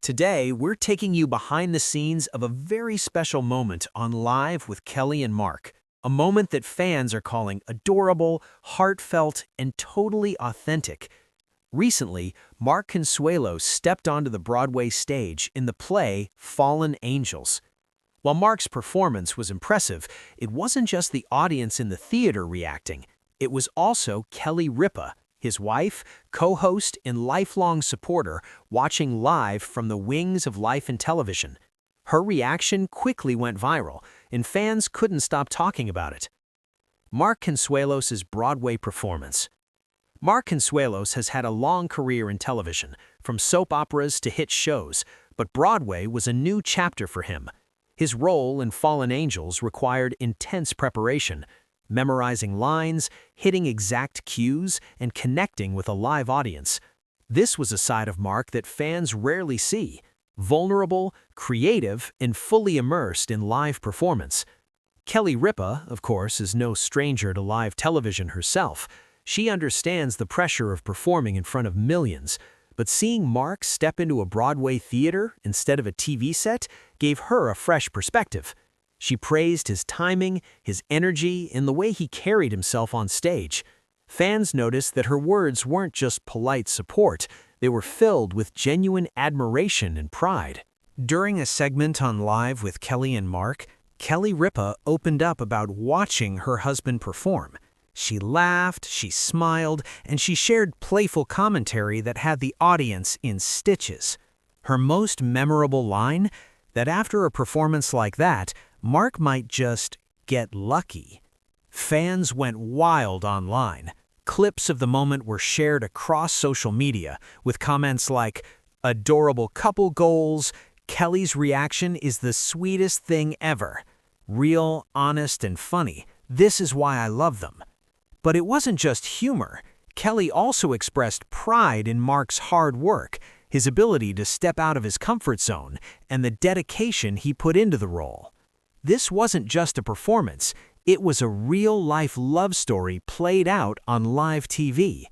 Today, we're taking you behind the scenes of a very special moment on Live with Kelly and Mark, a moment that fans are calling adorable, heartfelt, and totally authentic. Recently, Mark Consuelos stepped onto the Broadway stage in the play Fallen Angels. While Mark's performance was impressive, it wasn't just the audience in the theater reacting. It was also Kelly Ripa, his wife, co-host, and lifelong supporter, watching live from the wings of life in television. Her reaction quickly went viral, and fans couldn't stop talking about it. Mark Consuelos' Broadway performance. Mark Consuelos has had a long career in television, from soap operas to hit shows, but Broadway was a new chapter for him. His role in Fallen Angels required intense preparation, memorizing lines, hitting exact cues, and connecting with a live audience. This was a side of Mark that fans rarely see: vulnerable, creative, and fully immersed in live performance. Kelly Ripa, of course, is no stranger to live television herself. She understands the pressure of performing in front of millions, but seeing Mark step into a Broadway theater instead of a TV set gave her a fresh perspective. She praised his timing, his energy, and the way he carried himself on stage. Fans noticed that her words weren't just polite support, they were filled with genuine admiration and pride. During a segment on Live with Kelly and Mark, Kelly Ripa opened up about watching her husband perform. She laughed, she smiled, and she shared playful commentary that had the audience in stitches. Her most memorable line? That after a performance like that, Mark might just get lucky. Fans went wild online. Clips of the moment were shared across social media, with comments like, "Adorable couple goals," "Kelly's reaction is the sweetest thing ever," "Real, honest, and funny, this is why I love them." But it wasn't just humor. Kelly also expressed pride in Mark's hard work, his ability to step out of his comfort zone, and the dedication he put into the role. This wasn't just a performance, it was a real-life love story played out on live TV.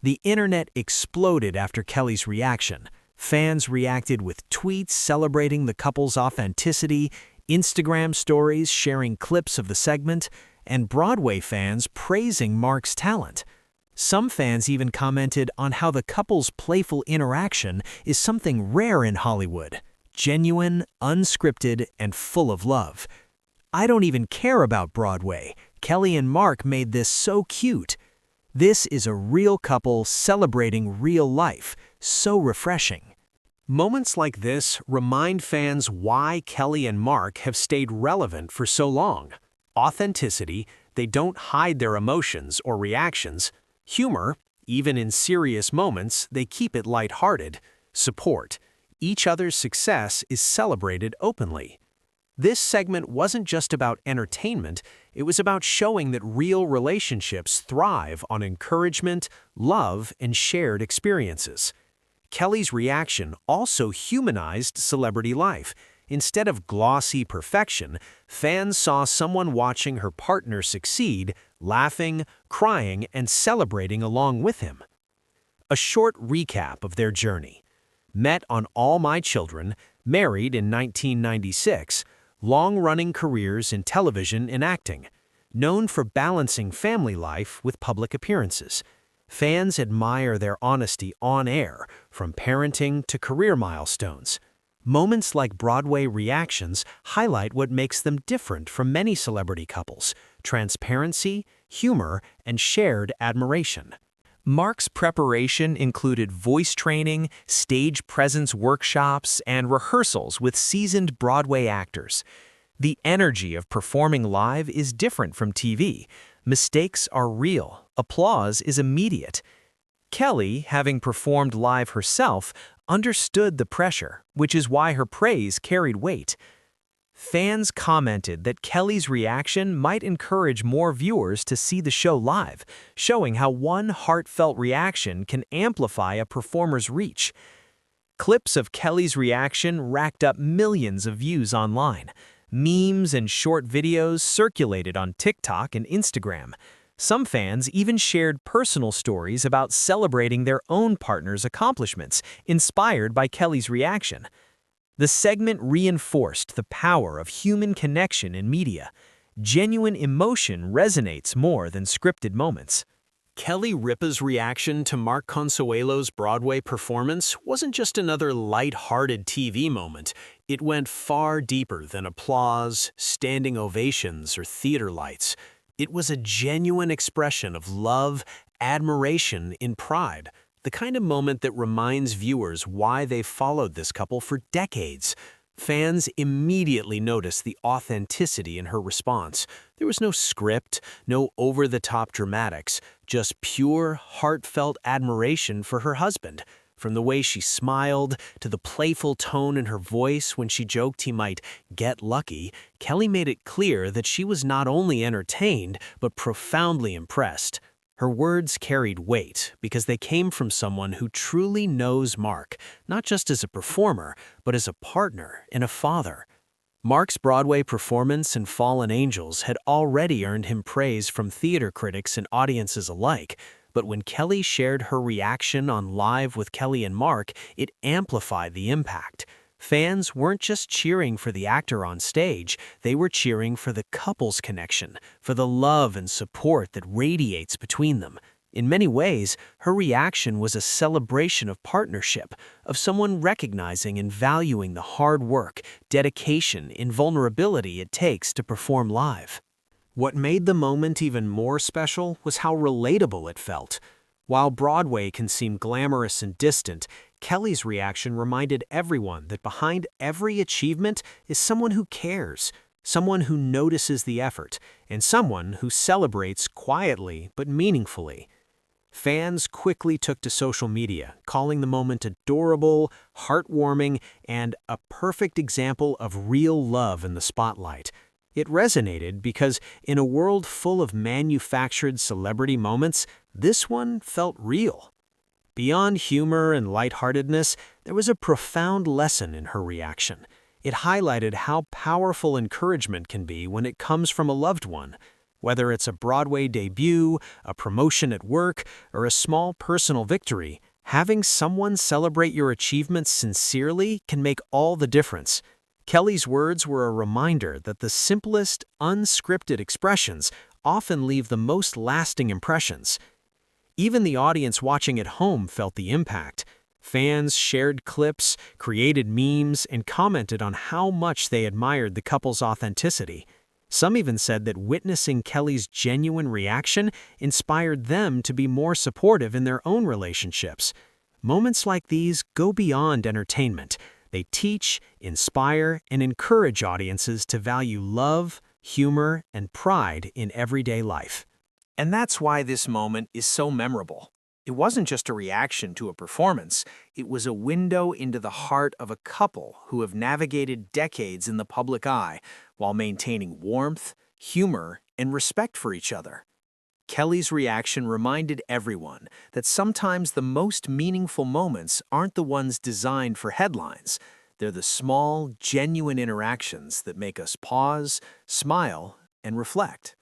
The internet exploded after Kelly's reaction. Fans reacted with tweets celebrating the couple's authenticity, Instagram stories sharing clips of the segment, and Broadway fans praising Mark's talent. Some fans even commented on how the couple's playful interaction is something rare in Hollywood. Genuine, unscripted, and full of love. "I don't even care about Broadway. Kelly and Mark made this so cute. This is a real couple celebrating real life. So refreshing." Moments like this remind fans why Kelly and Mark have stayed relevant for so long. Authenticity, they don't hide their emotions or reactions. Humor, even in serious moments, they keep it lighthearted. Support, each other's success is celebrated openly. This segment wasn't just about entertainment, it was about showing that real relationships thrive on encouragement, love, and shared experiences. Kelly's reaction also humanized celebrity life. Instead of glossy perfection, fans saw someone watching her partner succeed, laughing, crying, and celebrating along with him. A short recap of their journey. Met on All My Children, married in 1996, long-running careers in television and acting, known for balancing family life with public appearances. Fans admire their honesty on air, from parenting to career milestones. Moments like Broadway reactions highlight what makes them different from many celebrity couples: transparency, humor, and shared admiration. Mark's preparation included voice training, stage presence workshops, and rehearsals with seasoned Broadway actors. The energy of performing live is different from TV. Mistakes are real. Applause is immediate. Kelly, having performed live herself, understood the pressure, which is why her praise carried weight. Fans commented that Kelly's reaction might encourage more viewers to see the show live, showing how one heartfelt reaction can amplify a performer's reach. Clips of Kelly's reaction racked up millions of views online. Memes and short videos circulated on TikTok and Instagram. Some fans even shared personal stories about celebrating their own partner's accomplishments, inspired by Kelly's reaction. The segment reinforced the power of human connection in media. Genuine emotion resonates more than scripted moments. Kelly Ripa's reaction to Mark Consuelos' Broadway performance wasn't just another lighthearted TV moment. It went far deeper than applause, standing ovations, or theater lights. It was a genuine expression of love, admiration, and pride, the kind of moment that reminds viewers why they've followed this couple for decades. Fans immediately noticed the authenticity in her response. There was no script, no over-the-top dramatics, just pure, heartfelt admiration for her husband. From the way she smiled to the playful tone in her voice when she joked he might get lucky, Kelly made it clear that she was not only entertained, but profoundly impressed. Her words carried weight because they came from someone who truly knows Mark, not just as a performer, but as a partner and a father. Mark's Broadway performance in Fallen Angels had already earned him praise from theater critics and audiences alike, but when Kelly shared her reaction on Live with Kelly and Mark, it amplified the impact. Fans weren't just cheering for the actor on stage, they were cheering for the couple's connection, for the love and support that radiates between them. In many ways, her reaction was a celebration of partnership, of someone recognizing and valuing the hard work, dedication, and vulnerability it takes to perform live. What made the moment even more special was how relatable it felt. While Broadway can seem glamorous and distant, Kelly's reaction reminded everyone that behind every achievement is someone who cares, someone who notices the effort, and someone who celebrates quietly but meaningfully. Fans quickly took to social media, calling the moment adorable, heartwarming, and a perfect example of real love in the spotlight. It resonated because in a world full of manufactured celebrity moments, this one felt real. Beyond humor and lightheartedness, there was a profound lesson in her reaction. It highlighted how powerful encouragement can be when it comes from a loved one. Whether it's a Broadway debut, a promotion at work, or a small personal victory, having someone celebrate your achievements sincerely can make all the difference. Kelly's words were a reminder that the simplest, unscripted expressions often leave the most lasting impressions. Even the audience watching at home felt the impact. Fans shared clips, created memes, and commented on how much they admired the couple's authenticity. Some even said that witnessing Kelly's genuine reaction inspired them to be more supportive in their own relationships. Moments like these go beyond entertainment. They teach, inspire, and encourage audiences to value love, humor, and pride in everyday life. And that's why this moment is so memorable. It wasn't just a reaction to a performance, it was a window into the heart of a couple who have navigated decades in the public eye while maintaining warmth, humor, and respect for each other. Kelly's reaction reminded everyone that sometimes the most meaningful moments aren't the ones designed for headlines. They're the small, genuine interactions that make us pause, smile, and reflect.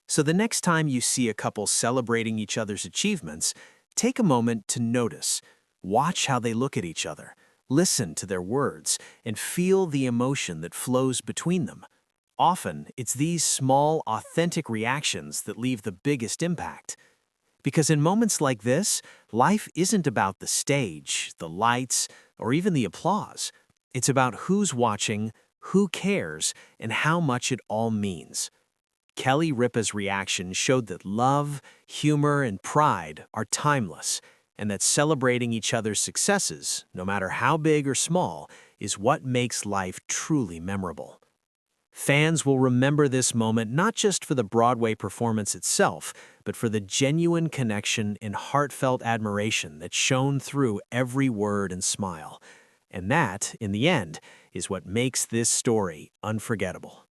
So the next time you see a couple celebrating each other's achievements, take a moment to notice. Watch how they look at each other, listen to their words, and feel the emotion that flows between them. Often, it's these small, authentic reactions that leave the biggest impact. Because in moments like this, life isn't about the stage, the lights, or even the applause. It's about who's watching, who cares, and how much it all means. Kelly Ripa's reaction showed that love, humor, and pride are timeless, and that celebrating each other's successes, no matter how big or small, is what makes life truly memorable. Fans will remember this moment not just for the Broadway performance itself, but for the genuine connection and heartfelt admiration that shone through every word and smile. And that, in the end, is what makes this story unforgettable.